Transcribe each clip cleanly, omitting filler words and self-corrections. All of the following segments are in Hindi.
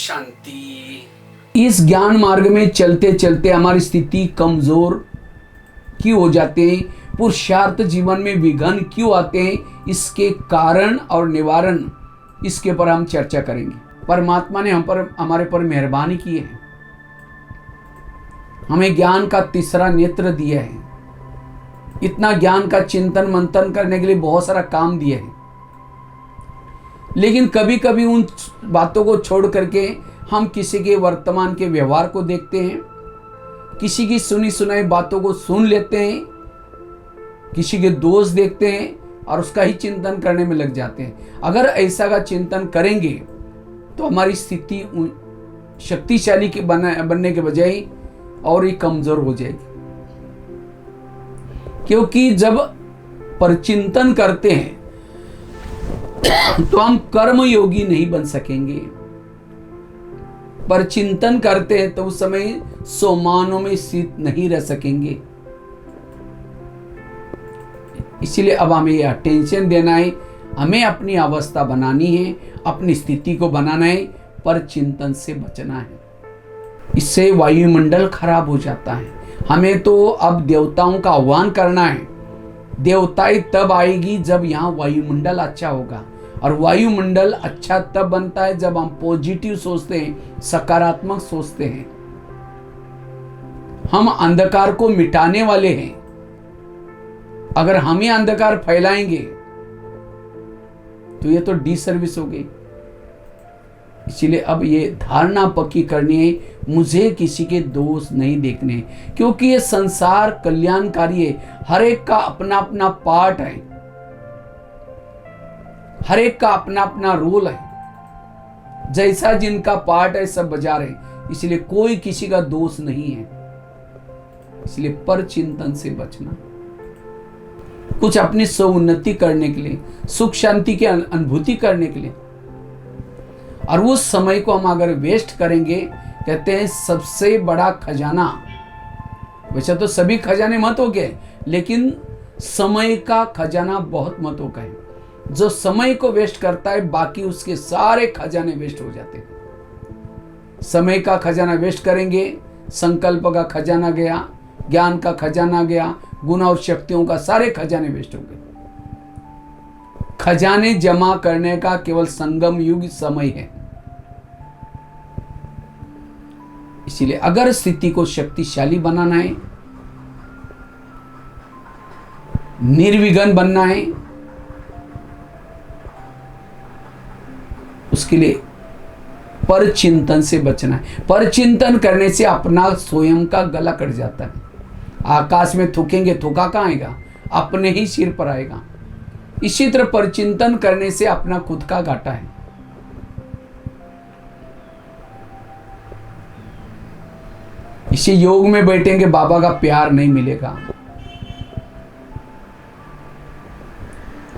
शांति। इस ज्ञान मार्ग में चलते चलते हमारी स्थिति कमजोर क्यों हो जाते हैं, पुरुषार्थ जीवन में विघ्न क्यों आते हैं, इसके कारण और निवारण, इसके ऊपर हम चर्चा करेंगे। परमात्मा ने हमारे पर मेहरबानी की है, हमें ज्ञान का तीसरा नेत्र दिया है, इतना ज्ञान का चिंतन मंथन करने के लिए बहुत सारा काम दिया है। लेकिन कभी कभी उन बातों को छोड़ करके हम किसी के वर्तमान के व्यवहार को देखते हैं, किसी की सुनी सुनाई बातों को सुन लेते हैं, किसी के दोष देखते हैं और उसका ही चिंतन करने में लग जाते हैं। अगर ऐसा का चिंतन करेंगे तो हमारी स्थिति शक्तिशाली के बनने के बजाय और ही कमजोर हो जाएगी। क्योंकि जब परचिंतन करते हैं तो हम कर्मयोगी नहीं बन सकेंगे। पर चिंतन करते हैं तो उस समय सोमानों में स्थित नहीं रह सकेंगे। इसलिए अब हमें यह टेंशन देना है, हमें अपनी अवस्था बनानी है, अपनी स्थिति को बनाना है, पर चिंतन से बचना है। इससे वायुमंडल खराब हो जाता है। हमें तो अब देवताओं का आह्वान करना है। देवताएं तब आएगी जब यहाँ वायुमंडल अच्छा होगा, और वायुमंडल अच्छा तब बनता है जब हम पॉजिटिव सोचते हैं, सकारात्मक सोचते हैं। हम अंधकार को मिटाने वाले हैं। अगर हम ही अंधकार फैलाएंगे तो ये तो डिसर्विस हो गई। इसीलिए अब ये धारणा पक्की करनी है, मुझे किसी के दोष नहीं देखने, क्योंकि ये संसार कल्याणकारी है। हर एक का अपना अपना पार्ट है, हर एक का अपना अपना रोल है। जैसा जिनका पार्ट है सब बजा रहे, इसलिए कोई किसी का दोष नहीं है। इसलिए पर चिंतन से बचना, कुछ अपनी स्वोन्नति करने के लिए, सुख शांति की अनुभूति करने के लिए। और उस समय को हम अगर वेस्ट करेंगे, कहते हैं सबसे बड़ा खजाना, वैसे तो सभी खजाने मत हो गए, लेकिन समय का खजाना बहुत मतों का है। जो समय को वेस्ट करता है, बाकी उसके सारे खजाने वेस्ट हो जाते हैं। समय का खजाना वेस्ट करेंगे, संकल्प का खजाना गया, ज्ञान का खजाना गया, गुण और शक्तियों का सारे खजाने वेस्ट हो गए। खजाने जमा करने का केवल संगम युग समय है। इसीलिए अगर स्थिति को शक्तिशाली बनाना है, निर्विघ्न बनना है, उसके लिए पर चिंतन से बचना है। पर चिंतन करने से अपना स्वयं का गला कट जाता है। आकाश में थूकेंगे, थूका कहाँ आएगा? अपने ही सिर पर आएगा। इसी तरह पर चिंतन करने से अपना खुद का घाटा है। इसी योग में बैठेंगे, बाबा का प्यार नहीं मिलेगा।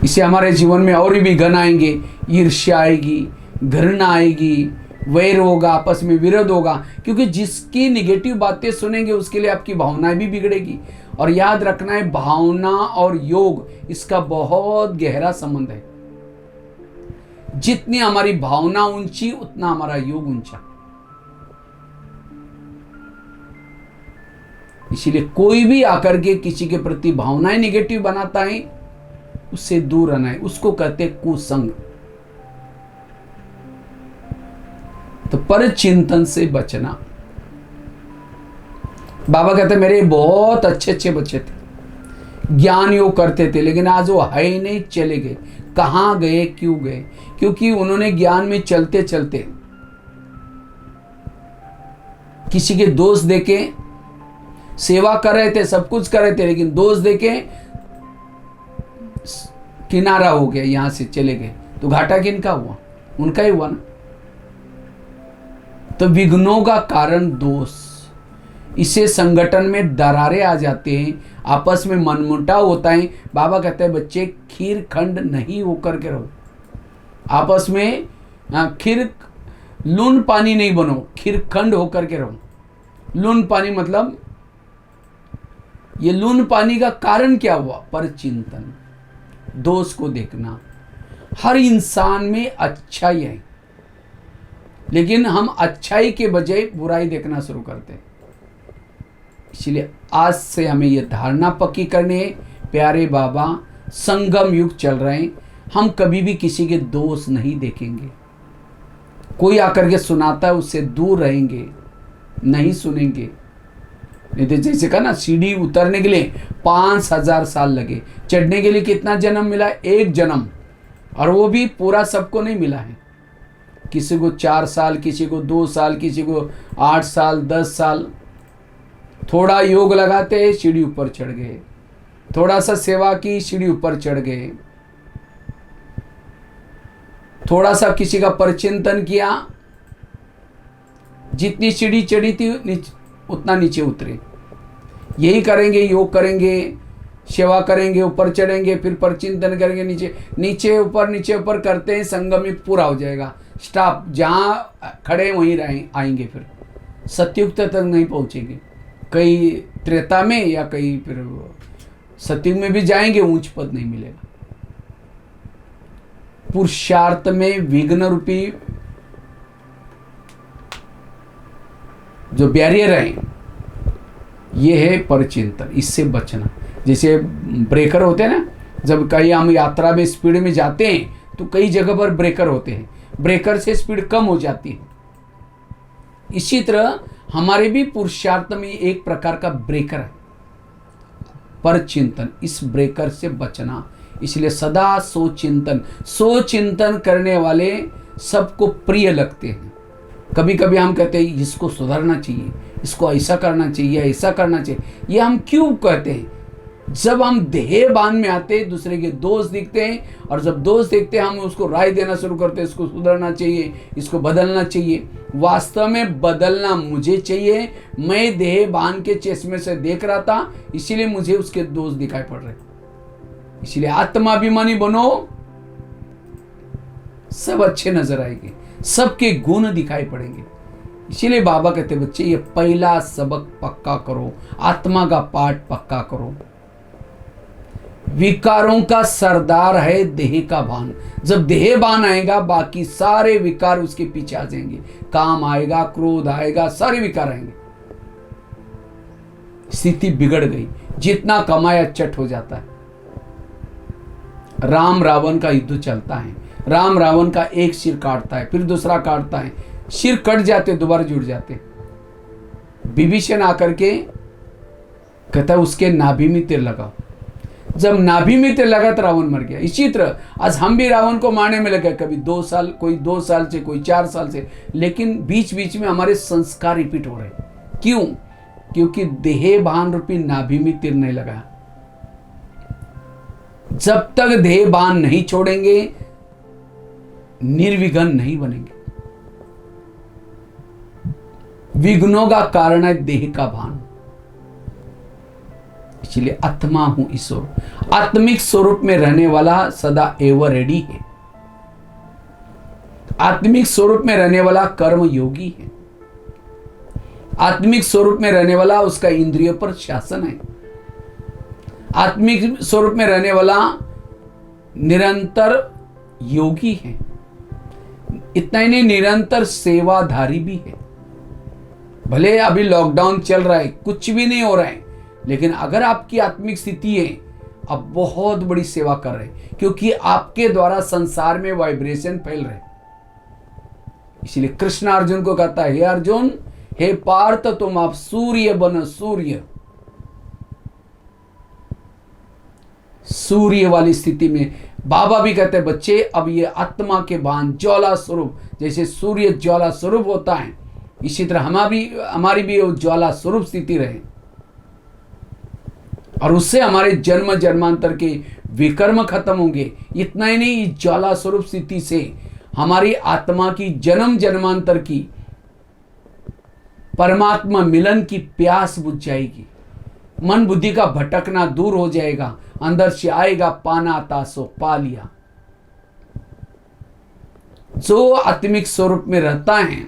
इससे हमारे जीवन में और भी विघ्न आएंगे, ईर्ष्या आएगी, घृणा आएगी, वैर होगा, आपस में विरोध होगा। क्योंकि जिसकी निगेटिव बातें सुनेंगे उसके लिए आपकी भावनाएं भी बिगड़ेगी। और याद रखना है, भावना और योग इसका बहुत गहरा संबंध है। जितनी हमारी भावना ऊंची, उतना हमारा योग ऊंचा। इसीलिए कोई भी आकर के किसी के प्रति भावनाएं निगेटिव बनाता है, उससे दूर रहना है। उसको कहते हैं कुसंग। तो पर चिंतन से बचना। बाबा कहते मेरे बहुत अच्छे अच्छे बच्चे थे, ज्ञान योग करते थे, लेकिन आज वो है ही नहीं, चले गए। कहाँ गए, क्यों गए? क्योंकि उन्होंने ज्ञान में चलते चलते किसी के दोष देके सेवा कर रहे थे, सब कुछ कर रहे थे, लेकिन दोष देके किनारा हो गया, यहां से चले गए। तो घाटा किनका हुआ? उनका ही हुआ ना। तो विघ्नों का कारण दोष। इससे संगठन में दरारें आ जाते हैं, आपस में मनमुटाव होता है। बाबा कहते हैं बच्चे खीर खंड नहीं होकर के रहो, आपस में खीर लून पानी नहीं बनो, खीर खंड होकर के रहो। लून पानी मतलब ये लून पानी का कारण क्या हुआ? पर चिंतन, दोष को देखना। हर इंसान में अच्छाई है, लेकिन हम अच्छाई के बजाय बुराई देखना शुरू करते हैं। इसलिए आज से हमें यह धारणा पक्की करनी है, प्यारे बाबा संगम युग चल रहे हैं, हम कभी भी किसी के दोष नहीं देखेंगे। कोई आकर के सुनाता है उससे दूर रहेंगे, नहीं सुनेंगे। नहीं तो जैसे कहा ना, सीढ़ी उतरने के लिए 5000 साल लगे, चढ़ने के लिए कितना जन्म मिला? एक जन्म, और वो भी पूरा सबको नहीं मिला है। किसी को 4 साल, किसी को 2 साल, किसी को 8 साल, 10 साल। थोड़ा योग लगाते सीढ़ी ऊपर चढ़ गए, थोड़ा सा सेवा की सीढ़ी ऊपर चढ़ गए, थोड़ा सा किसी का परचिंतन किया, जितनी सीढ़ी चढ़ी थी उतना नीचे उतरे। यही करेंगे, योग करेंगे, सेवा करेंगे, ऊपर चढ़ेंगे, फिर परचिंतन करेंगे, नीचे ऊपर करते हैं, संगम युग पूरा हो जाएगा। स्टॉप, जहाँ खड़े वहीं आएंगे, फिर सतयुग तक नहीं पहुँचेंगे। कई त्रेता में या कई फिर सतयुग में भी जाएंगे, ऊंच पद नहीं मिलेगा। पुरुषार्थ में विघ्न रूपी जो बैरियर है ये है परचिंतन, इससे बचना। जैसे ब्रेकर होते हैं ना, जब कहीं हम यात्रा में स्पीड में जाते हैं तो कई जगह पर ब्रेकर होते हैं, ब्रेकर से स्पीड कम हो जाती है। इसी तरह हमारे भी पुरुषार्थ में एक प्रकार का ब्रेकर है, परचिंतन, इस ब्रेकर से बचना। इसलिए सदा सोचिंतन करने वाले सबको प्रिय लगते हैं। कभी कभी हम कहते हैं इसको सुधरना चाहिए, इसको ऐसा करना चाहिए, ऐसा करना चाहिए। ये हम क्यों कहते हैं? जब हम देहबान में आते हैं, दूसरे के दोष दिखते हैं, और जब दोष देखते हैं हम उसको राय देना शुरू करते हैं, इसको सुधरना चाहिए, इसको बदलना चाहिए। वास्तव में बदलना मुझे चाहिए। मैं देहबान के चश्मे से देख रहा था, इसीलिए मुझे उसके दोष दिखाई पड़ रहे। इसलिए आत्माभिमानी बनो, सब अच्छे नजर आएंगे, सबके गुण दिखाई पड़ेंगे। इसीलिए बाबा कहते बच्चे ये पहला सबक पक्का करो, आत्मा का पाठ पक्का करो। विकारों का सरदार है देह का भान। जब देह भान आएगा बाकी सारे विकार उसके पीछे आ जाएंगे। काम आएगा, क्रोध आएगा, सारे विकार आएंगे। स्थिति बिगड़ गई, जितना कमाया चट हो जाता है। राम रावण का युद्ध चलता है, राम रावण का एक सिर काटता है, फिर दूसरा काटता है, सिर कट जाते, दोबारा जुड़ जाते। विभीषण आकर के कहता है उसके नाभि में तीर लगाओ। जब नाभि में तीर लगा तो रावण मर गया। इसी तरह आज हम भी रावण को मारने में लगे, कभी 2 साल, कोई 2 साल से, कोई 4 साल से, लेकिन बीच बीच में हमारे संस्कार रिपीट हो रहे। क्यों? क्योंकि देह भान रूपी नाभि में तीर नहीं लगा। जब तक देह भान नहीं छोड़ेंगे निर्विघ्न नहीं बनेंगे। विघ्नों का कारण है देह का भान। इसलिए आत्मा हूं ईश्वर, आत्मिक स्वरूप में रहने वाला सदा एवर रेडी है। आत्मिक स्वरूप में रहने वाला कर्म योगी है। आत्मिक स्वरूप में रहने वाला उसका इंद्रियों पर शासन है। आत्मिक स्वरूप में रहने वाला निरंतर योगी है। इतना ही नहीं, निरंतर सेवाधारी भी है। भले अभी लॉकडाउन चल रहा है, कुछ भी नहीं हो रहा है, लेकिन अगर आपकी आत्मिक स्थिति है, आप बहुत बड़ी सेवा कर रहे हैं, क्योंकि आपके द्वारा संसार में वाइब्रेशन फैल रहे। इसलिए कृष्ण अर्जुन को कहता है, हे अर्जुन, हे पार्थ, तुम आप सूर्य बनो, सूर्य। सूर्य वाली स्थिति में बाबा भी कहते हैं बच्चे, अब ये आत्मा के भान, ज्वाला स्वरूप, जैसे सूर्य ज्वाला स्वरूप होता है, इसी तरह हमारी भी ज्वाला स्वरूप स्थिति रहे, और उससे हमारे जन्म जन्मांतर के विकर्म खत्म होंगे। इतना ही नहीं, इस ज्वाला स्वरूप स्थिति से हमारी आत्मा की जन्म जन्मांतर की परमात्मा मिलन की प्यास बुझ जाएगी। मन बुद्धि का भटकना दूर हो जाएगा, अंदर से आएगा पाना तासो पा लिया। जो आत्मिक स्वरूप में रहता है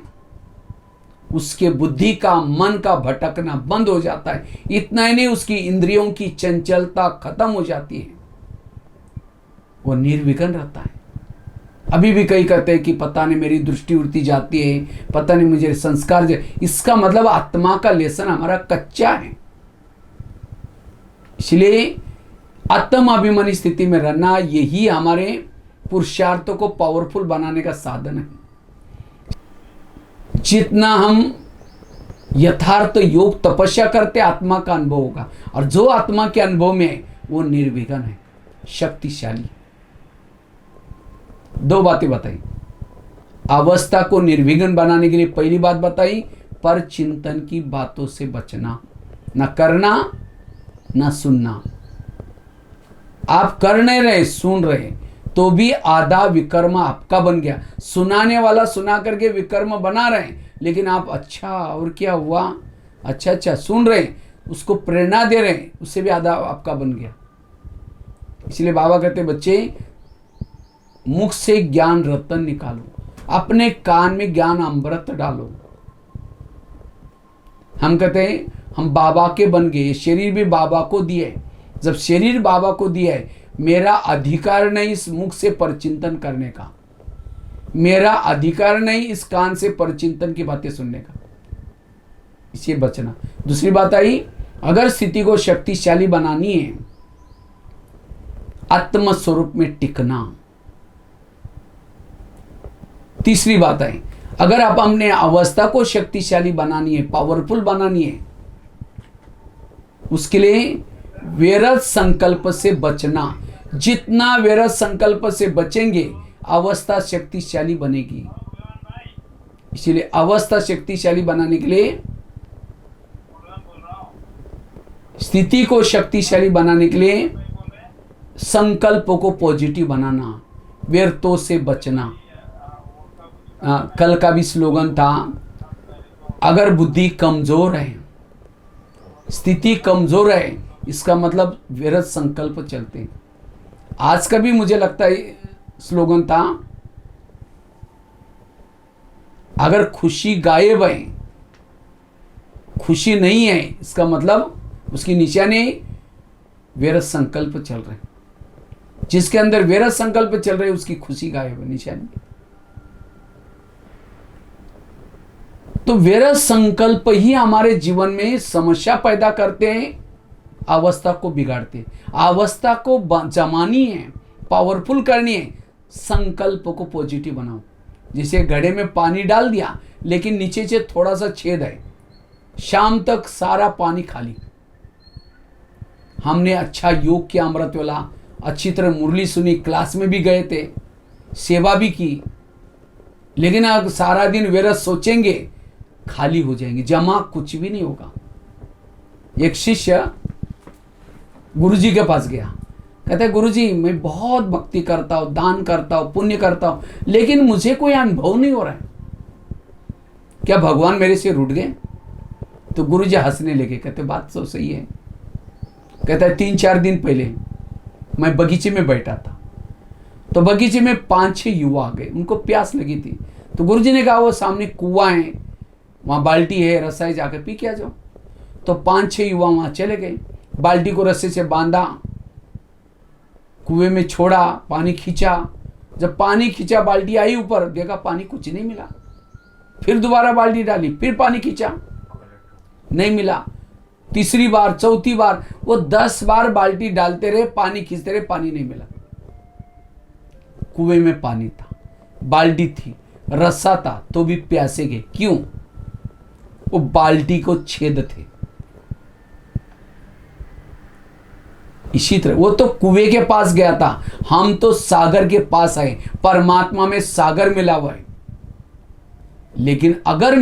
उसके बुद्धि का, मन का भटकना बंद हो जाता है। इतना ही नहीं, उसकी इंद्रियों की चंचलता खत्म हो जाती है, वो निर्विघ्न रहता है। अभी भी कई कहते हैं कि पता नहीं मेरी दृष्टि उड़ती जाती है, पता नहीं मुझे संस्कार, इसका मतलब आत्मा का लेसन हमारा कच्चा है। इसलिए आत्म अभिमानी स्थिति में रहना, यही हमारे पुरुषार्थों को पावरफुल बनाने का साधन है। जितना हम यथार्थ योग तपस्या करते, आत्मा का अनुभव होगा, और जो आत्मा के अनुभव में है वो निर्विघ्न है, शक्तिशाली। दो बातें बताई। अवस्था को निर्विघ्न बनाने के लिए पहली बात बताई, पर चिंतन की बातों से बचना, न करना न सुनना। आप कर नहीं रहे, सुन रहे, तो भी आधा विकर्म आपका बन गया। सुनाने वाला सुना करके विकर्म बना रहे, लेकिन आप अच्छा और क्या हुआ, अच्छा सुन रहे, उसको प्रेरणा दे रहे, उससे भी आधा आपका बन गया। इसलिए बाबा कहते बच्चे, मुख से ज्ञान रतन निकालो, अपने कान में ज्ञान अमृत डालो। हम कहते हैं हम बाबा के बन गए, शरीर भी बाबा को दिए। जब शरीर बाबा को दिया है, मेरा अधिकार नहीं इस मुख से परचिंतन करने का, मेरा अधिकार नहीं इस कान से परचिंतन की बातें सुनने का, इसे बचना। दूसरी बात आई, अगर स्थिति को शक्तिशाली बनानी है, आत्म स्वरूप में टिकना। तीसरी बात आई, अगर आप अपने अवस्था को शक्तिशाली बनानी है, पावरफुल बनानी है, उसके लिए व्यर्थ संकल्प से बचना। जितना व्यर्थ संकल्प से बचेंगे, अवस्था शक्तिशाली बनेगी। इसीलिए अवस्था शक्तिशाली बनाने के लिए, स्थिति को शक्तिशाली बनाने के लिए संकल्पों को पॉजिटिव बनाना, व्यर्थों से बचना। कल का भी स्लोगन था, अगर बुद्धि कमजोर है, स्थिति कमजोर है, इसका मतलब व्यर्थ संकल्प चलते हैं। आज का भी मुझे लगता है स्लोगन था, अगर खुशी गायब है, खुशी नहीं है, इसका मतलब उसकी निशानी व्यर्थ संकल्प चल रहे हैं। जिसके अंदर व्यर्थ संकल्प चल रहे, उसकी खुशी गायब है, निशानी। तो व्यर्थ संकल्प ही हमारे जीवन में समस्या पैदा करते हैं, अवस्था को बिगाड़ते हैं। अवस्था को जमानी है, पावरफुल करनी है, संकल्प को पॉजिटिव बनाओ। जैसे घड़े में पानी डाल दिया, लेकिन नीचे से थोड़ा सा छेद है, शाम तक सारा पानी खाली। हमने अच्छा योग किया, अमृत वाला, अच्छी तरह मुरली सुनी, क्लास में भी गए थे, सेवा भी की, लेकिन अगर सारा दिन व्यर्थ सोचेंगे, खाली हो जाएंगे, जमा कुछ भी नहीं होगा। एक शिष्य गुरुजी के पास गया, कहता है गुरुजी मैं बहुत भक्ति करता हूँ, दान करता हूँ, पुण्य करता हूँ, लेकिन मुझे कोई अनुभव नहीं हो रहा है, क्या भगवान मेरे से रूठ गए? तो गुरुजी हंसने लगे, कहते बात तो सही है। कहता है 3-4 दिन पहले मैं बगीचे में बैठा था, तो बगीचे में 5-6 युवा आ गए, उनको प्यास लगी थी। तो गुरुजी ने कहा वो सामने कुआं है, वहाँ बाल्टी है, रस्सा है, जाकर पी के आ जाओ। तो 5-6 युवा वहाँ चले गए, बाल्टी को रस्से से बांधा, कुएं में छोड़ा, पानी खींचा। जब पानी खींचा, बाल्टी आई ऊपर, देखा पानी कुछ नहीं मिला। फिर दोबारा बाल्टी डाली, फिर पानी खींचा, नहीं मिला। तीसरी बार, चौथी बार, वो 10 बार बाल्टी डालते रहे, पानी खींचते रहे, पानी नहीं मिला। कुएं में पानी था, बाल्टी थी, रस्सा था, तो भी प्यासे गए। क्यों? वो बाल्टी को छेद थे। इसी तरह वो तो कुएं के पास गया था, हम तो सागर के पास आए। परमात्मा में सागर मिला हुआ है। लेकिन अगर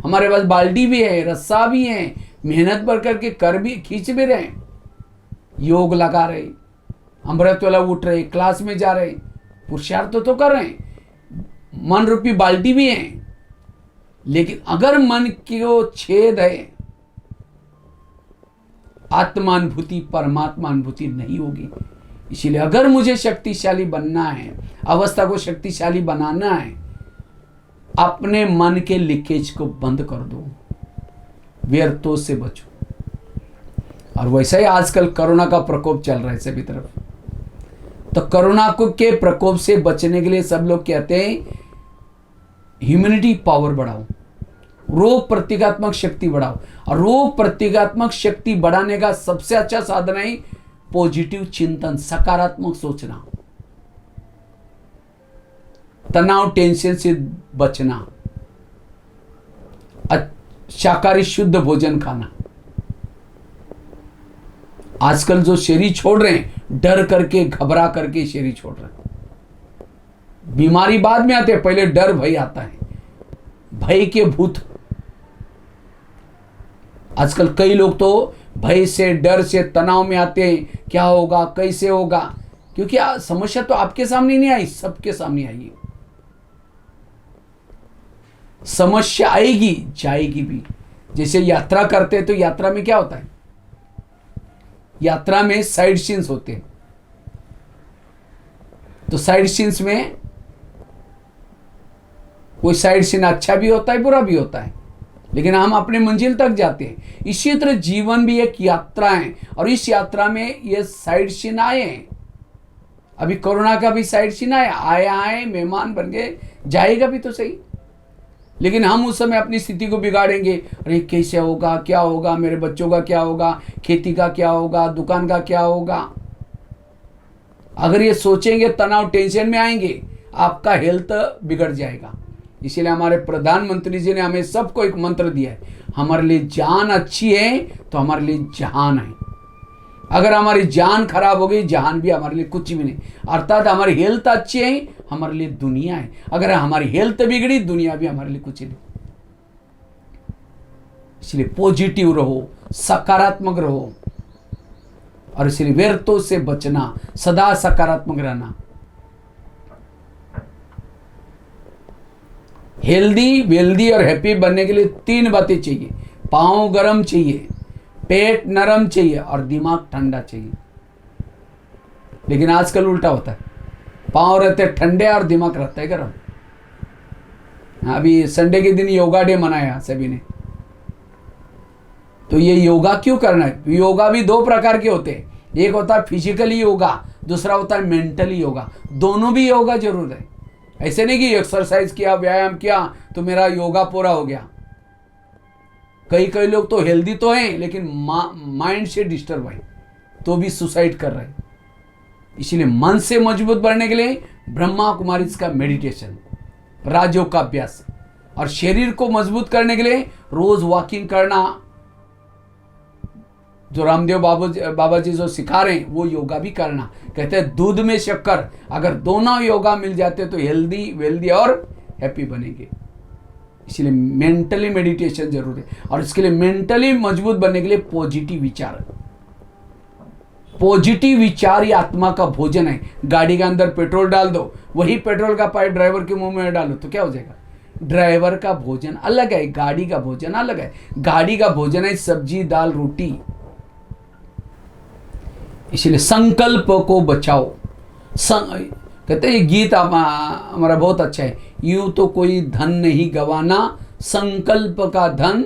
हमारे पास बाल्टी भी है, रस्सा भी है, मेहनत भर करके कर भी, खींच भी रहे, योग लगा रहे, अमृत वाला उठ रहे, क्लास में जा रहे, पुरुषार्थ तो कर रहे हैं, मन रूपी बाल्टी भी है, लेकिन अगर मन की वो छेद है, आत्मानुभूति, परमात्मा अनुभूति नहीं होगी। इसीलिए अगर मुझे शक्तिशाली बनना है, अवस्था को शक्तिशाली बनाना है, अपने मन के लीकेज को बंद कर दो, व्यर्थों से बचो। और वैसा ही आजकल कोरोना का प्रकोप चल रहा है सभी तरफ। तो कोरोना को के प्रकोप से बचने के लिए सब लोग कहते हैं ह्यूमैनिटी पावर बढ़ाओ, रोग प्रतिकात्मक शक्ति बढ़ाओ। और रोग प्रतिकात्मक शक्ति बढ़ाने का सबसे अच्छा साधन है पॉजिटिव चिंतन, सकारात्मक सोचना, तनाव टेंशन से बचना, शाकाहारी शुद्ध भोजन खाना। आजकल जो शरीर छोड़ रहे हैं, डर करके घबरा करके शरीर छोड़ रहे हैं। बीमारी बाद में आते हैं, पहले डर भय आता है, भय के भूत। आजकल कई लोग तो भय से, डर से, तनाव में आते हैं, क्या होगा, कैसे होगा, क्योंकि समस्या तो आपके सामने नहीं आई, सबके सामने आई है। समस्या आएगी, जाएगी भी। जैसे यात्रा करते हैं तो यात्रा में क्या होता है, यात्रा में साइड सीन्स होते हैं। तो साइड सीन्स में कोई साइड सीन अच्छा भी होता है, बुरा भी होता है, लेकिन हम अपने मंजिल तक जाते हैं। इसी तरह जीवन भी एक यात्रा है, और इस यात्रा में ये साइड सीन आए हैं। अभी कोरोना का भी साइड सीन आए, मेहमान बन गए, जाएगा भी तो सही। लेकिन हम उस समय अपनी स्थिति को बिगाड़ेंगे, अरे कैसे होगा, क्या होगा, मेरे बच्चों का क्या होगा, खेती का क्या होगा, दुकान का क्या होगा। अगर ये सोचेंगे, तनाव टेंशन में आएंगे, आपका हेल्थ बिगड़ जाएगा। इसीलिए हमारे प्रधानमंत्री जी ने हमें सबको एक मंत्र दिया है, हमारे लिए जान अच्छी है तो हमारे लिए जहान है। अगर हमारी जान खराब हो गई, जहान भी हमारे लिए कुछ भी नहीं। अर्थात हमारी हेल्थ अच्छी है, हमारे लिए दुनिया है। अगर हमारी हेल्थ बिगड़ी, दुनिया भी हमारे लिए कुछ नहीं। इसलिए पॉजिटिव रहो, सकारात्मक रहो, और इसलिए व्यर्थों से बचना, सदा सकारात्मक रहना। हेल्दी, वेल्दी और हैप्पी बनने के लिए 3 बातें चाहिए। पाँव गर्म चाहिए, पेट नरम चाहिए, और दिमाग ठंडा चाहिए। लेकिन आजकल उल्टा होता है, पाँव रहते ठंडे और दिमाग रहता है गर्म। अभी संडे के दिन योगा डे मनाया सभी ने। तो ये योगा क्यों करना है? योगा भी 2 प्रकार के होते हैं, एक होता है फिजिकली योगा, दूसरा होता है मेंटली योगा। दोनों भी योगा जरूर है। ऐसे नहीं कि एक्सरसाइज किया, व्यायाम किया तो मेरा योगा पूरा हो गया। कई लोग तो हेल्दी तो हैं, लेकिन माइंड से डिस्टर्ब है, तो भी सुसाइड कर रहे हैं। इसलिए मन से मजबूत बनने के लिए ब्रह्मा कुमारी का मेडिटेशन, राजयोग का अभ्यास, और शरीर को मजबूत करने के लिए रोज वॉकिंग करना, जो रामदेव बाबा जी जो सिखा रहे हैं वो योगा भी करना। कहते हैं दूध में शक्कर, अगर दोनों योगा मिल जाते तो हेल्दी, वेल्दी और हैप्पी बनेंगे। इसलिए मेंटली मेडिटेशन जरूर है, और इसके लिए मेंटली मजबूत बनने के लिए पॉजिटिव विचार। पॉजिटिव विचार ही आत्मा का भोजन है। गाड़ी के अंदर पेट्रोल डाल दो, वही पेट्रोल का पाइप ड्राइवर के मुंह में डालो तो क्या हो जाएगा? ड्राइवर का भोजन अलग है, गाड़ी का भोजन अलग है। गाड़ी का भोजन है सब्जी, दाल, रोटी। इसलिए संकल्प को बचाओ। कहते हैं गीत हमारा बहुत अच्छा है, यूं तो कोई धन नहीं गवाना, संकल्प का धन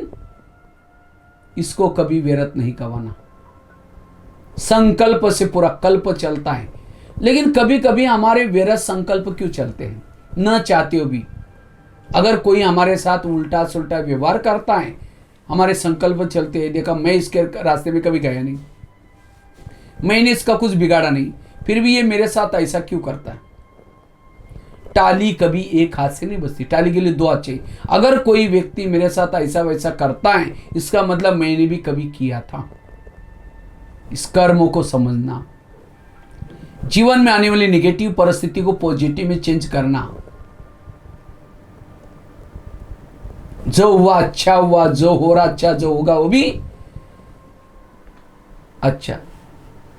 इसको कभी व्यर्थ नहीं गवाना। संकल्प से पूरा कल्प चलता है, लेकिन कभी कभी हमारे व्यर्थ संकल्प क्यों चलते हैं, न चाहते हो भी। अगर कोई हमारे साथ उल्टा सुल्टा व्यवहार करता है, हमारे संकल्प चलते हैं, देखा मैं इसके रास्ते में कभी गया नहीं, मैंने इसका कुछ बिगाड़ा नहीं, फिर भी ये मेरे साथ ऐसा क्यों करता है। टाली कभी एक हाथ से नहीं बजती, टाली के लिए 2 हाथ चाहिए। अगर कोई व्यक्ति मेरे साथ ऐसा वैसा करता है, इसका मतलब मैंने भी कभी किया था। इस कर्मों को समझना, जीवन में आने वाली नेगेटिव परिस्थिति को पॉजिटिव में चेंज करना। जो हुआ अच्छा हुआ, जो हो रहा अच्छा, जो होगा वो भी अच्छा।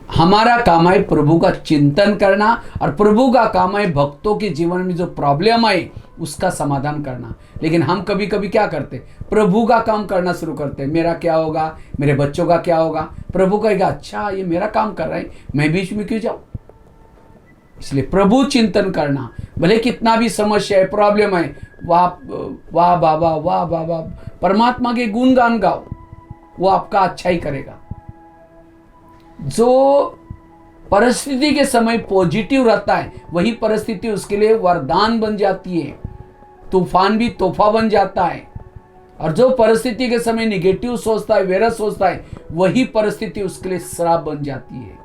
हमारा काम है प्रभु का चिंतन करना, और प्रभु का काम है भक्तों के जीवन में जो प्रॉब्लम आए उसका समाधान करना। लेकिन हम कभी कभी क्या करते, प्रभु का काम करना शुरू करते, मेरा क्या होगा, मेरे बच्चों का क्या होगा। प्रभु कहेगा अच्छा ये मेरा काम कर रहा है, मैं बीच में क्यों जाऊं। इसलिए प्रभु चिंतन करना, भले कितना भी समस्या है, प्रॉब्लम है, वाह वाह बाबा, वाह बाबा, परमात्मा के गुणगान गाओ, वो आपका अच्छा ही करेगा। जो परिस्थिति के समय पॉजिटिव रहता है, वही परिस्थिति उसके लिए वरदान बन जाती है, तूफान भी तोहफा बन जाता है। और जो परिस्थिति के समय निगेटिव सोचता है, वैरस सोचता है, वही परिस्थिति उसके लिए श्राप बन जाती है,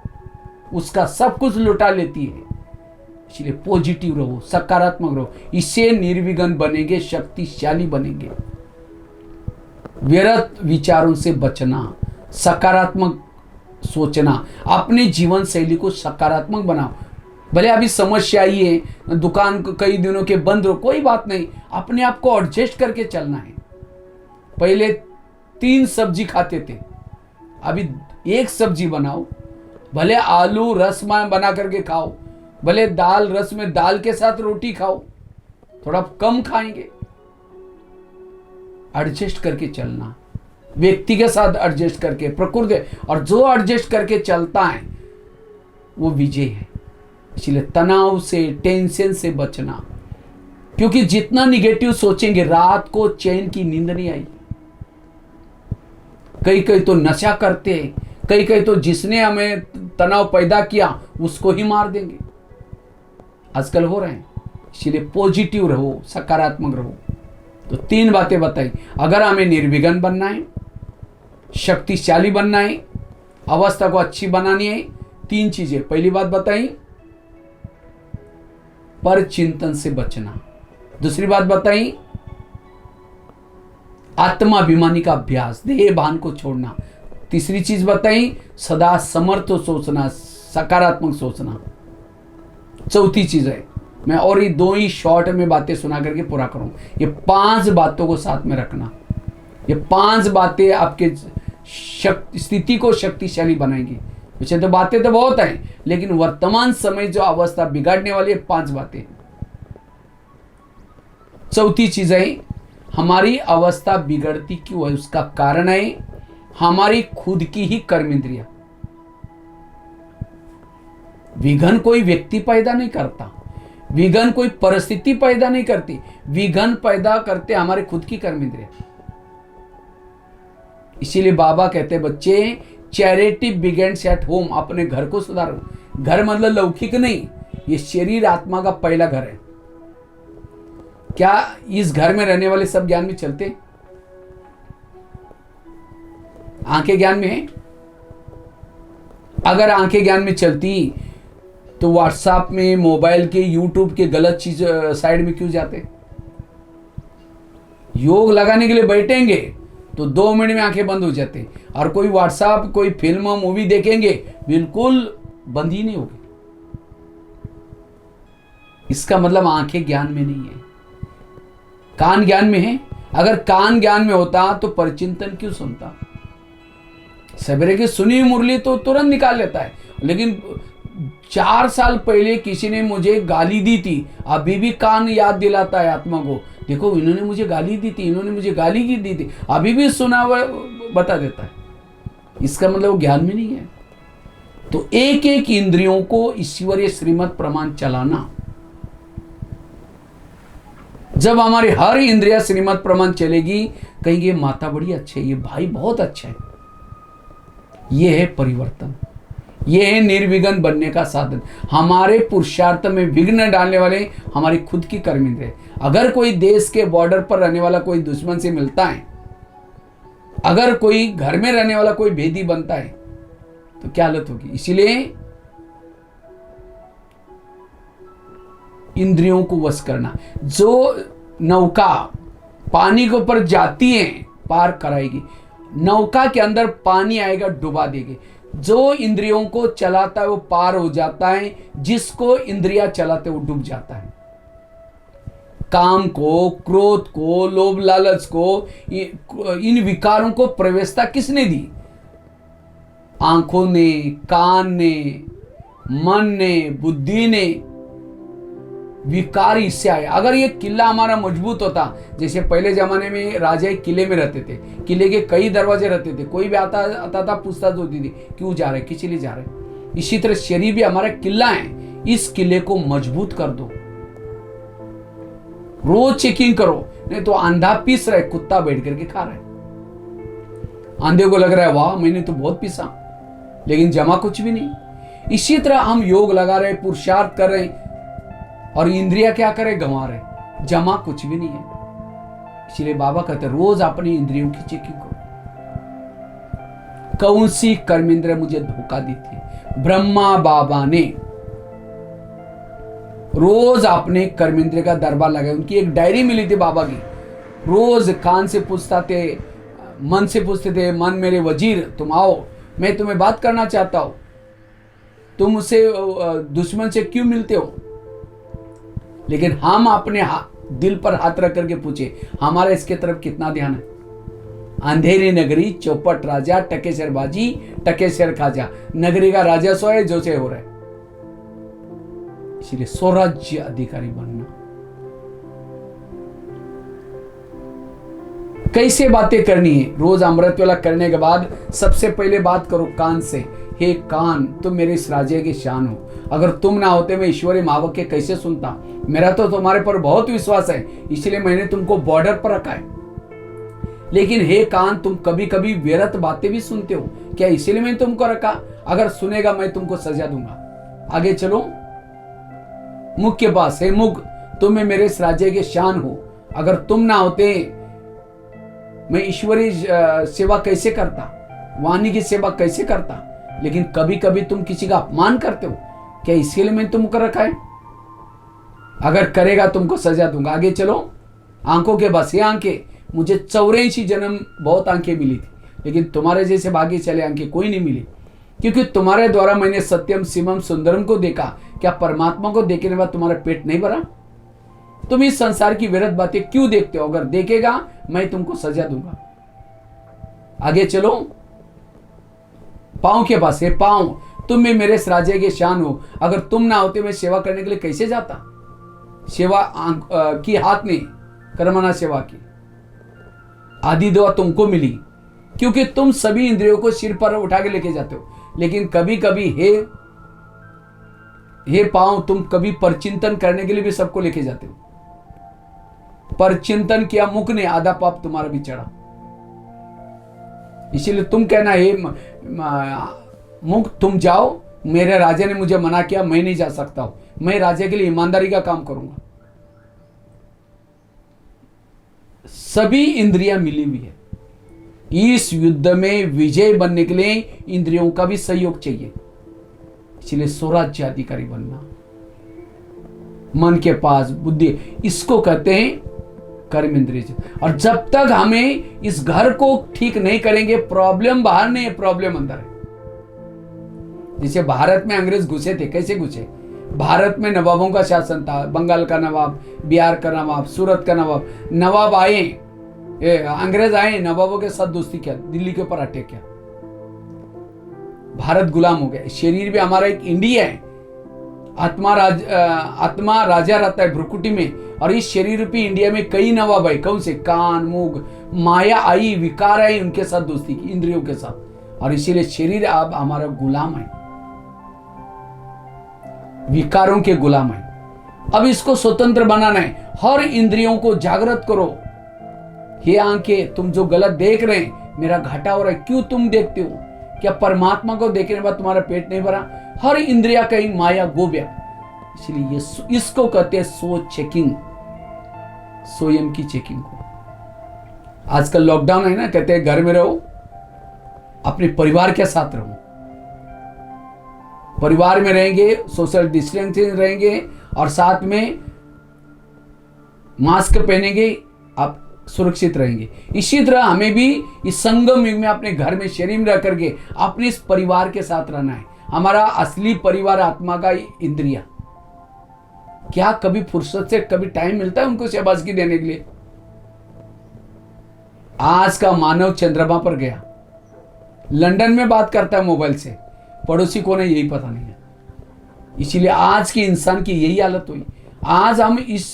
उसका सब कुछ लुटा लेती है। इसलिए पॉजिटिव रहो, सकारात्मक रहो, इससे निर्विघ्न बनेंगे, शक्तिशाली बनेंगे। व्यर्थ विचारों से बचना, सकारात्मक सोचना, अपने जीवन शैली को सकारात्मक बनाओ। भले अभी समस्या आई है, दुकान कई दिनों के बंद हो, कोई बात नहीं, अपने आप को एडजस्ट करके चलना है। पहले 3 सब्जी खाते थे, अभी 1 सब्जी बनाओ। भले आलू रस में बना करके खाओ, भले दाल रस में दाल के साथ रोटी खाओ, थोड़ा कम खाएंगे। एडजस्ट करके चलना, व्यक्ति के साथ एडजस्ट करके, प्रकृति, और जो एडजस्ट करके चलता है वो विजय है। इसलिए तनाव से, टेंशन से बचना, क्योंकि जितना निगेटिव सोचेंगे रात को चैन की नींद नहीं आई। कई तो नशा करते हैं, कई तो जिसने हमें तनाव पैदा किया उसको ही मार देंगे, आजकल हो रहे हैं। इसलिए पॉजिटिव रहो, सकारात्मक रहो। तो 3 बातें बताई। अगर हमें निर्विघ्न बनना है, शक्तिशाली बनना है, अवस्था को अच्छी बनानी है, 3 चीजें। पहली बात बताई, पर चिंतन से बचना। दूसरी बात बताई, आत्माभिमानी का अभ्यास, देह भान को छोड़ना। तीसरी चीज बताई, सदा समर्थ सोचना, सकारात्मक सोचना। चौथी चीज है, मैं और ये 2 ही शॉर्ट में बातें सुना करके पूरा करूं। ये 5 बातों को साथ में रखना। ये 5 बातें आपके स्थिति को शक्तिशाली बनाएंगी। वैसे तो बातें तो बहुत हैं, लेकिन वर्तमान समय जो अवस्था बिगाड़ने वाली है, 5 बातें। चौथी चीज है, हमारी अवस्था बिगड़ती क्यों है, उसका कारण है हमारी खुद की ही कर्म इंद्रिया। विघ्न कोई व्यक्ति पैदा नहीं करता, विघ्न कोई परिस्थिति पैदा नहीं करती, विघ्न पैदा करते हमारे खुद की कर्म इंद्रिया। इसीलिए बाबा कहते बच्चे, चैरिटी बिगिंस एट होम, अपने घर को सुधारो। घर मतलब लौकिक नहीं, ये शरीर आत्मा का पहला घर है। क्या इस घर में रहने वाले सब ज्ञान में चलते? आंखें ज्ञान में है? अगर आंखें ज्ञान में चलती तो व्हाट्सएप में, मोबाइल के, यूट्यूब के गलत चीज साइड में क्यों जाते? योग लगाने के लिए बैठेंगे तो 2 मिनट में आंखें बंद हो जाते, और कोई व्हाट्सएप, कोई फिल्म, मूवी देखेंगे, बिल्कुल बंद ही नहीं होगी। इसका मतलब आंखें ज्ञान में नहीं है, कान ज्ञान में है। अगर कान ज्ञान में होता तो परिचिंतन क्यों सुनता? सवेरे की सुनी मुरली तो तुरंत निकाल लेता है, लेकिन 4 साल पहले किसी ने मुझे गाली दी थी, अभी भी कान याद दिलाता है आत्मा को, देखो इन्होंने मुझे गाली दी थी, इन्होंने मुझे गाली की दी थी, अभी भी सुना हुआ बता देता है। इसका मतलब वो ज्ञान में नहीं है। तो एक एक इंद्रियों को ईश्वरीय श्रीमत प्रमाण चलाना। जब हमारी हर इंद्रिया श्रीमत प्रमाण चलेगी, कहेंगे माता बड़ी अच्छे, ये भाई बहुत अच्छा है। ये है परिवर्तन, ये है निर्विघ्न बनने का साधन। हमारे पुरुषार्थ में विघ्न डालने वाले हमारी खुद की कर्म इंद्रिय। अगर कोई देश के बॉर्डर पर रहने वाला कोई दुश्मन से मिलता है, अगर कोई घर में रहने वाला कोई भेदी बनता है, तो क्या हालत होगी? इसीलिए इंद्रियों को वश करना। जो नौका पानी के ऊपर जाती है, पार कराएगी। नौका के अंदर पानी आएगा, डुबा देगी। जो इंद्रियों को चलाता है वो पार हो जाता है, जिसको इंद्रिया चलाते वो डूब जाता है। काम को, क्रोध को, लोभ लालच को, इन विकारों को प्रवेशता किसने दी? आंखों ने, कान ने, मन ने, बुद्धि ने। विकार इससे आए। अगर ये किला हमारा मजबूत होता, जैसे पहले जमाने में राजा एक किले में रहते थे, किले के कई दरवाजे रहते थे, कोई भी आता था, पूछताछ होती थी क्यों जा रहे, किस लिए जा रहे। इसी तरह शरीर भी हमारा किला है, इस किले को मजबूत कर दो। रोज चेकिंग करो, नहीं तो आंधा पीस रहा है, कुत्ता बैठ करके खा रहा है। आंधे को लग रहा है वाह मैंने तो बहुत पीसा, लेकिन जमा कुछ भी नहीं। इसी तरह हम योग लगा रहे, पुरुषार्थ कर रहे, और इंद्रिया क्या करे, गंवा रहे, जमा कुछ भी नहीं है। इसलिए बाबा कहते रोज अपनी इंद्रियों की चेकिंग करो, कौन सी कर्मेंद्र मुझे धोखा दी थी। ब्रह्मा बाबा ने रोज अपने कर्मेंद्र का दरबार लगाया। उनकी एक डायरी मिली थी बाबा की, रोज कान से पूछता थे, मन से पूछते थे, मन मेरे वजीर तुम आओ, मैं तुम्हें बात करना चाहता हूं, तुम उसे दुश्मन से क्यों मिलते हो। लेकिन हम अपने दिल पर हाथ रख करके पूछे, हमारा इसके तरफ कितना ध्यान है। अंधेरी नगरी, चौपट राजा, टकेसर बाजी, टकेसर खाजा, नगरी का राजा सोए जो से हो रहा है। इसलिए स्वराज्य अधिकारी बनना। कैसे बातें करनी है, रोज अमृत वेला करने के बाद सबसे पहले बात करो कान से, हे कान तुम मेरे इस राज्य की शान हो, अगर तुम ना होते मैं ईश्वरी महावाक्य कैसे सुनता। मेरा तो तुम्हारे पर बहुत विश्वास है, इसलिए मैंने तुमको बॉर्डर पर रखा है। लेकिन हे कान तुम कभी कभी व्यर्थ बातें भी सुनते हो, क्या इसीलिए मैंने तुमको रखा। अगर सुनेगा मैं तुमको सजा दूंगा। आगे चलो, मुख के पास, हे मुख तुम मेरे इस राज्य के शान हो, अगर तुम ना होते मैं ईश्वरी सेवा कैसे करता, वाणी की सेवा कैसे करता। लेकिन कभी कभी तुम किसी का अपमान करते हो, क्या इसके लिए मैंने तुमको रखा है। अगर करेगा तुमको सजा दूंगा। आगे चलो, आंखों के बस, ये आंखें मुझे 84 जन्म बहुत आंखें मिली थी, लेकिन तुम्हारे जैसे भाग्य चले आंखें कोई नहीं मिली, क्योंकि तुम्हारे द्वारा मैंने सत्यम शिवम सुंदरम को देखा। क्या परमात्मा को देखने के बाद तुम्हारा पेट नहीं भरा। तुम इस संसार की व्यर्थ बातें क्यों देखते हो, अगर देखेगा मैं तुमको सजा दूंगा। आगे चलो, पांव के पास, है पांव तुम में मेरे इस राज्य के शान हो, अगर तुम ना होते मैं सेवा करने के लिए कैसे जाता। सेवा की हाथ ने कर्मना सेवा की, आदि दुआ तुमको मिली, क्योंकि तुम सभी इंद्रियों को सिर पर उठा के लेके जाते हो। लेकिन कभी कभी हे पांव तुम कभी परचिंतन करने के लिए भी सबको लेके जाते हो। परचिंतन किया मुख ने, आधा पाप तुम्हारा भी चढ़ा। इसीलिए तुम कहना, हे मुख तुम जाओ, मेरे राजा ने मुझे मना किया, मैं नहीं जा सकता हूं, मैं राजा के लिए ईमानदारी का काम करूंगा। सभी इंद्रियां मिली हुई है। इस युद्ध में विजय बनने के लिए इंद्रियों का भी सहयोग चाहिए। इसलिए स्वराज्य अधिकारी बनना, मन के पास बुद्धि, इसको कहते हैं कर्म इंद्रिय। और जब तक हमें इस घर को ठीक नहीं करेंगे, प्रॉब्लम बाहर नहीं है, प्रॉब्लम अंदर है। जैसे भारत में अंग्रेज घुसे थे, कैसे घुसे। भारत में नवाबों का शासन था, बंगाल का नवाब, बिहार का नवाब, सूरत का नवाब। नवाब आए, अंग्रेज आए, नवाबों के साथ दोस्ती किया, दिल्ली के ऊपर अटैक किया, भारत गुलाम हो गया। शरीर भी हमारा एक इंडिया है, आत्मा राजा रहता है भ्रुकुटी में, और इस शरीर रूपी इंडिया में कई नवाब है। कौन से, कान मुख माया आई, विकार आई, उनके साथ दोस्ती की, इंद्रियों के साथ। और इसीलिए शरीर अब हमारा गुलाम है, विकारों के गुलाम है। अब इसको स्वतंत्र बनाना है। हर इंद्रियों को जागृत करो। हे आंखें तुम जो गलत देख रहे हैं, मेरा घाटा हो रहा है, क्यों तुम देखते हो। क्या परमात्मा को देखने के बाद तुम्हारा पेट नहीं भरा। हर इंद्रिया कहीं माया गोव्या। इसलिए इसको कहते हैं सो चेकिंग, स्वयं की चेकिंग को। आजकल लॉकडाउन है ना, कहते हैं घर में रहो, अपने परिवार के साथ रहो। परिवार में रहेंगे, सोशल डिस्टेंसिंग रहेंगे, और साथ में मास्क पहनेंगे, आप सुरक्षित रहेंगे। इसी तरह हमें भी इस संगम युग में अपने घर में शरीर में रह करके अपने इस परिवार के साथ रहना है। हमारा असली परिवार आत्मा का इंद्रिया। क्या कभी फुर्सत से कभी टाइम मिलता है उनको शाबाशी देने के लिए। आज का मानव चंद्रमा पर गया, लंदन में बात करता है मोबाइल से, पड़ोसी कौन है यही पता नहीं है। इसीलिए आज की इंसान की यही हालत हुई। आज हम इस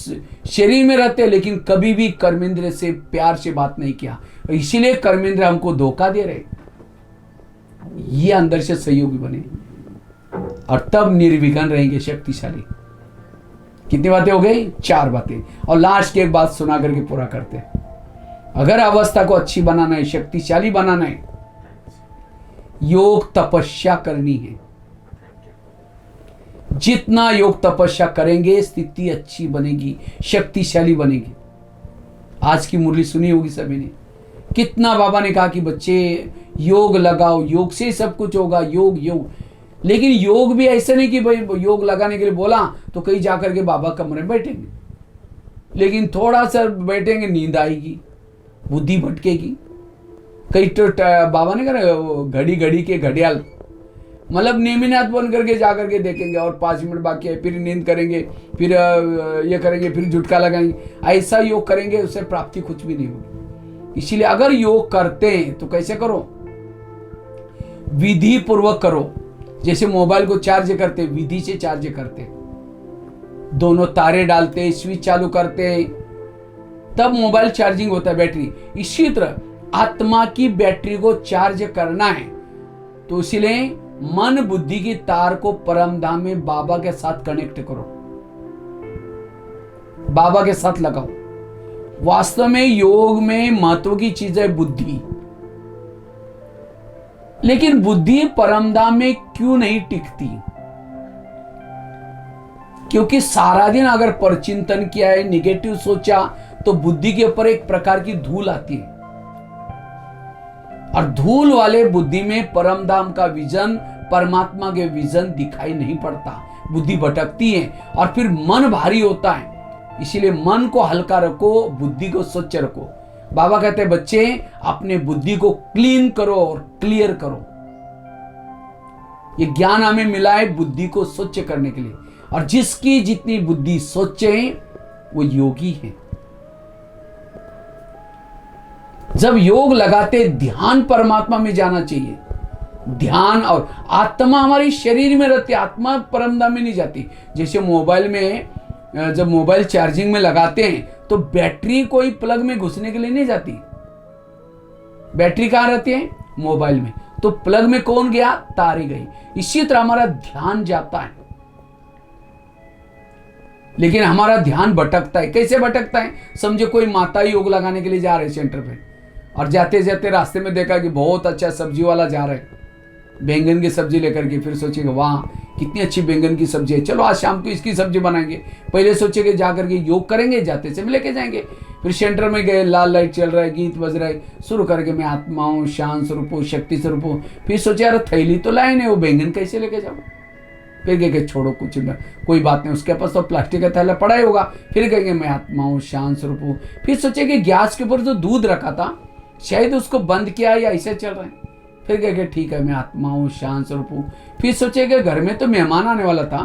शरीर में रहते हैं, लेकिन कभी भी कर्मेंद्र से प्यार से बात नहीं किया, इसीलिए कर्मेंद्र हमको धोखा दे रहे। ये अंदर से सहयोगी बने, और तब निर्विघ्न रहेंगे, शक्तिशाली। कितनी बातें हो गई, 4 बातें। और लास्ट की एक बात सुना करके पूरा करते हैं। अगर अवस्था को अच्छी बनाना है, शक्तिशाली बनाना है, योग तपस्या करनी है। जितना योग तपस्या करेंगे स्थिति अच्छी बनेगी, शक्तिशाली बनेगी। आज की मुरली सुनी होगी सभी ने, कितना बाबा ने कहा कि बच्चे योग लगाओ, योग से सब कुछ होगा, योग योग। लेकिन योग भी ऐसे नहीं कि भाई योग लगाने के लिए बोला तो कहीं जाकर के बाबा कमरे में बैठेंगे, लेकिन थोड़ा सा बैठेंगे नींद आएगी, बुद्धि भटकेगी। कई तो बाबा ने कहा घड़ी घड़ी के घड़ियाल, मतलब नेमिनाथ बन करके जा करके देखेंगे और 5 मिनट बाकी है, फिर नींद करेंगे, फिर ये करेंगे, फिर झुटका लगाएंगे। ऐसा योग करेंगे उससे प्राप्ति कुछ भी नहीं होगी। इसीलिए अगर योग करते हैं तो कैसे करो, विधि पूर्वक करो। जैसे मोबाइल को चार्ज करते, विधि से चार्ज करते, दोनों तारे डालते, स्विच चालू करते, तब मोबाइल चार्जिंग होता है, बैटरी। इसी तरह आत्मा की बैटरी को चार्ज करना है तो इसलिए मन बुद्धि की तार को परम धाम में बाबा के साथ कनेक्ट करो, बाबा के साथ लगाओ। वास्तव में योग में महत्व की चीज है बुद्धि, लेकिन बुद्धि परम धाम में क्यों नहीं टिकती? क्योंकि सारा दिन अगर परचिंतन किया है, निगेटिव सोचा, तो बुद्धि के ऊपर एक प्रकार की धूल आती है, और धूल वाले बुद्धि में परम धाम का विजन, परमात्मा के विजन दिखाई नहीं पड़ता, बुद्धि भटकती है और फिर मन भारी होता है। इसीलिए मन को हल्का रखो, बुद्धि को स्वच्छ रखो। बाबा कहते हैं बच्चे अपने बुद्धि को क्लीन करो और क्लियर करो। ये ज्ञान हमें मिला है बुद्धि को स्वच्छ करने के लिए, और जिसकी जितनी बुद्धि स्वच्छ है वो योगी है। जब योग लगाते ध्यान परमात्मा में जाना चाहिए। ध्यान और आत्मा हमारी शरीर में रहती है, आत्मा परमधाम में नहीं जाती। जैसे मोबाइल में जब मोबाइल चार्जिंग में लगाते हैं तो बैटरी कोई प्लग में घुसने के लिए नहीं जाती, बैटरी कहां रहती है? मोबाइल में। तो प्लग में कौन गया? तारी गई। इसी तरह हमारा ध्यान जाता है, लेकिन हमारा ध्यान भटकता है। कैसे भटकता है? समझो कोई माता योग लगाने के लिए जा रहे सेंटर पे, और जाते जाते रास्ते में देखा कि बहुत अच्छा सब्जी वाला जा रहा है, बैंगन की सब्जी लेकर के। फिर सोचेगा वाह कितनी अच्छी बैंगन की सब्जी है, चलो आज शाम को इसकी सब्जी बनाएंगे। पहले सोचेंगे जाकर के योग करेंगे, जाते से लेके जाएंगे। फिर सेंटर में गए, लाल लाइट चल रहा है, गीत बज रहा है, शुरू करके मैं आत्मा हूँ, शांत स्वरूप हूँ, शक्ति स्वरूप हूँ। फिर सोचे यार थैली तो लाए नहीं, वो बैंगन कैसे लेके जाओ? फिर कहेंगे छोड़ो कुछ ना, कोई बात नहीं, उसके पास तो प्लास्टिक का थैला पड़ा ही होगा। फिर कहेंगे मैं आत्मा हूँ, शांत स्वरूप हूँ। फिर सोचेंगे गैस के ऊपर जो दूध रखा था शायद उसको बंद किया या ऐसे चल रहा है। फिर कहेंगे ठीक है मैं आत्मा हूँ, शांत स्वरूप हूँ। फिर सोचेंगे घर में तो मेहमान आने वाला था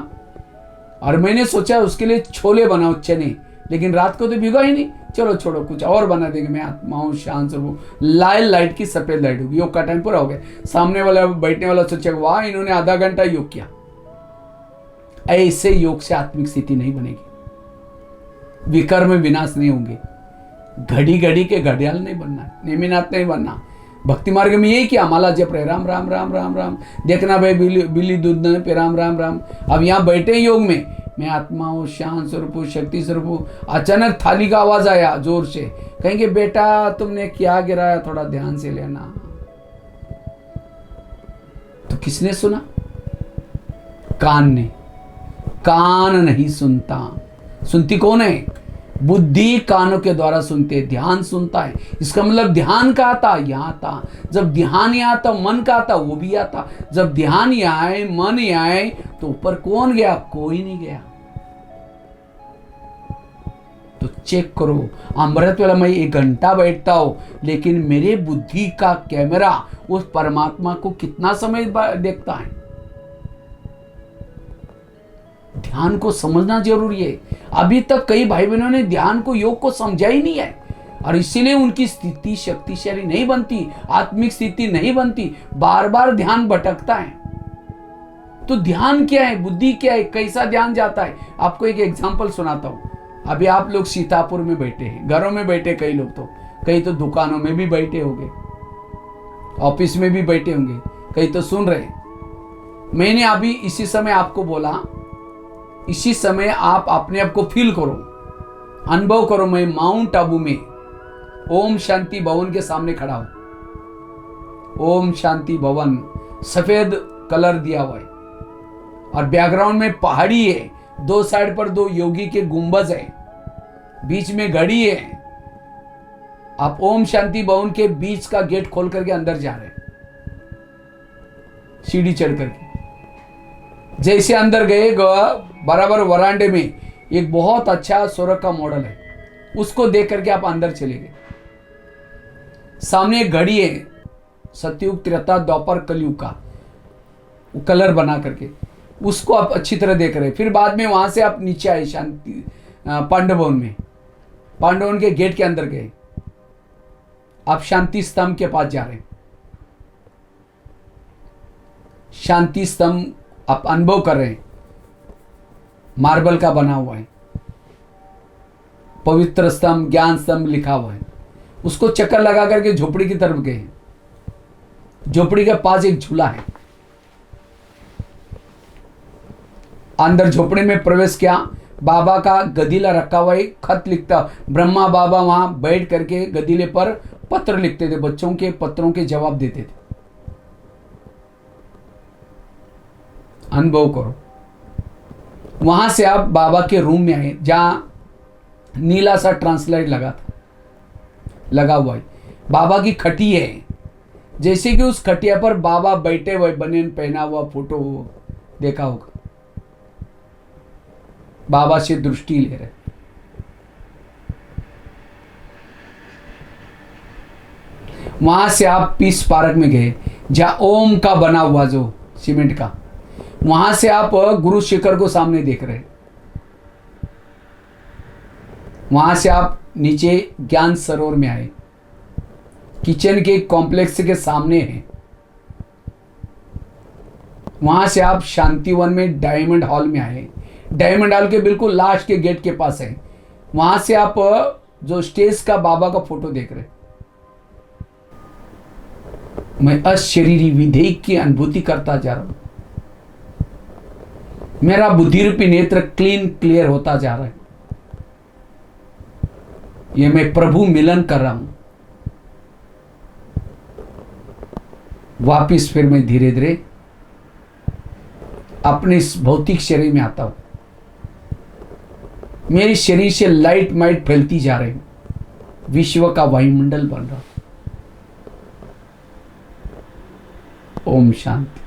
और मैंने सोचा उसके लिए छोले बनाओ, चने, लेकिन रात को तो भिगो ही नहीं, चलो छोड़ो कुछ और बना देंगे, मैं आत्मा हूँ, शांत स्वरूप हूँ। लाल लाइट की सफेद लाइट होगी, योग का टाइम पूरा हो गया। सामने वाला बैठने वाला सोचेगा वाह इन्होंने आधा घंटा योग किया। ऐसे योग से आत्मिक स्थिति नहीं बनेगी, विकर्म विनाश नहीं होंगे, घड़ी घड़ी के घड़ियाल नहीं बनना, नेमिनाथ नहीं बनना। भक्ति मार्ग में यही किया, माला जप रहे राम राम राम राम राम, देखना भाई बिल्ली दूध पे राम राम राम। अब यहाँ बैठे योग में, मैं आत्मा हूँ, शांत स्वरूप हूँ, शक्ति स्वरूप हूँ। अचानक थाली का आवाज आया जोर से, कहेंगे बेटा तुमने क्या गिराया, थोड़ा ध्यान से लेना। तो किसने सुना? कान ने। कान नहीं सुनता, सुनती कौन है? बुद्धि कानों के द्वारा सुनते, ध्यान सुनता है। इसका मतलब ध्यान कहाँ था? यहाँ था। जब ध्यान यहाँ था, मन कहाँ था? वो भी यहाँ था। जब ध्यान यहाँ आए, मन यहाँ आए, तो ऊपर कौन गया? कोई नहीं गया। तो चेक करो, अमृत वाला मैं 1 घंटा बैठता हूं, लेकिन मेरे बुद्धि का कैमरा उस परमात्मा को कितना समय देखता है? ध्यान को समझना जरूरी है। अभी तक कई भाई बहनों ने ध्यान को, योग को समझा ही नहीं है, और इसीलिए उनकी स्थिति शक्तिशाली नहीं बनती, आत्मिक स्थिति नहीं बनती, बार बार ध्यान भटकता है। तो ध्यान क्या है, बुद्धि क्या है, कैसा ध्यान जाता है? आपको एक एग्जांपल सुनाता हूं। अभी आप लोग सीतापुर में बैठे हैं, घरों में बैठे, कई लोग तो, कई तो दुकानों में भी बैठे होंगे, ऑफिस में भी बैठे होंगे, कई तो सुन रहे। मैंने अभी इसी समय आपको बोला, इसी समय आप अपने आप को फील करो, अनुभव करो, मैं माउंट आबू में ओम शांति भवन के सामने खड़ा हूं। ओम शांति भवन सफेद कलर दिया हुआ है, और बैकग्राउंड में पहाड़ी है, दो साइड पर दो योगी के गुंबज है, बीच में घड़ी है। आप ओम शांति भवन के बीच का गेट खोल करके अंदर जा रहे हैं, सीढ़ी चढ़ करके। जैसे अंदर गए, बराबर वरांडे में एक बहुत अच्छा स्वर्ग का मॉडल है, उसको देख करके आप अंदर चले गए। सामने एक घड़ी है, सतयुग, त्रेता, द्वापर, कलयुग का कलर बना करके, उसको आप अच्छी तरह देख रहे हैं। फिर बाद में वहां से आप नीचे आए, शांति पांडव भवन में, पांडव भवन के गेट के अंदर गए, आप शांति स्तंभ के पास जा रहे हैं। शांति स्तंभ आप अनुभव कर रहे हैं, मार्बल का बना हुआ है, पवित्र स्तंभ, ज्ञान स्तंभ लिखा हुआ है। उसको चक्कर लगा करके झोपड़ी की तरफ गए। झोपड़ी के पास एक झूला है, अंदर झोपड़ी में प्रवेश किया। बाबा का गदीला रखा हुआ है, खत लिखता, ब्रह्मा बाबा वहां बैठ करके गदीले पर पत्र लिखते थे, बच्चों के पत्रों के जवाब देते थे। अनुभव करो। वहां से आप बाबा के रूम में आए, जहां नीला सा ट्रांसलाइट लगा हुआ है। बाबा की खटी है, जैसे कि उस खटिया पर बाबा बैठे हुए, बनियान पहना हुआ फोटो देखा होगा। बाबा से दृष्टि ले रहे। वहां से आप पीस पार्क में गए, जहां ओम का बना हुआ, जो सीमेंट का, वहां से आप गुरु शिखर को सामने देख रहे। वहां से आप नीचे ज्ञान सरोवर में आए, किचन के कॉम्प्लेक्स के सामने है। वहां से आप शांतिवन में डायमंड हॉल में आए, डायमंड हॉल के बिल्कुल लास्ट के गेट के पास है। वहां से आप जो स्टेज का बाबा का फोटो देख रहे। मैं अशरीरी विधेयक की अनुभूति करता जा रहा हूं। मेरा बुद्धि रूपी नेत्र क्लीन क्लियर होता जा रहा है। ये मैं प्रभु मिलन कर रहा हूं। वापिस फिर मैं धीरे धीरे अपने इस भौतिक शरीर में आता हूं। मेरे शरीर से लाइट माइट फैलती जा रही, विश्व का वायुमंडल बन रहा। ओम शांति।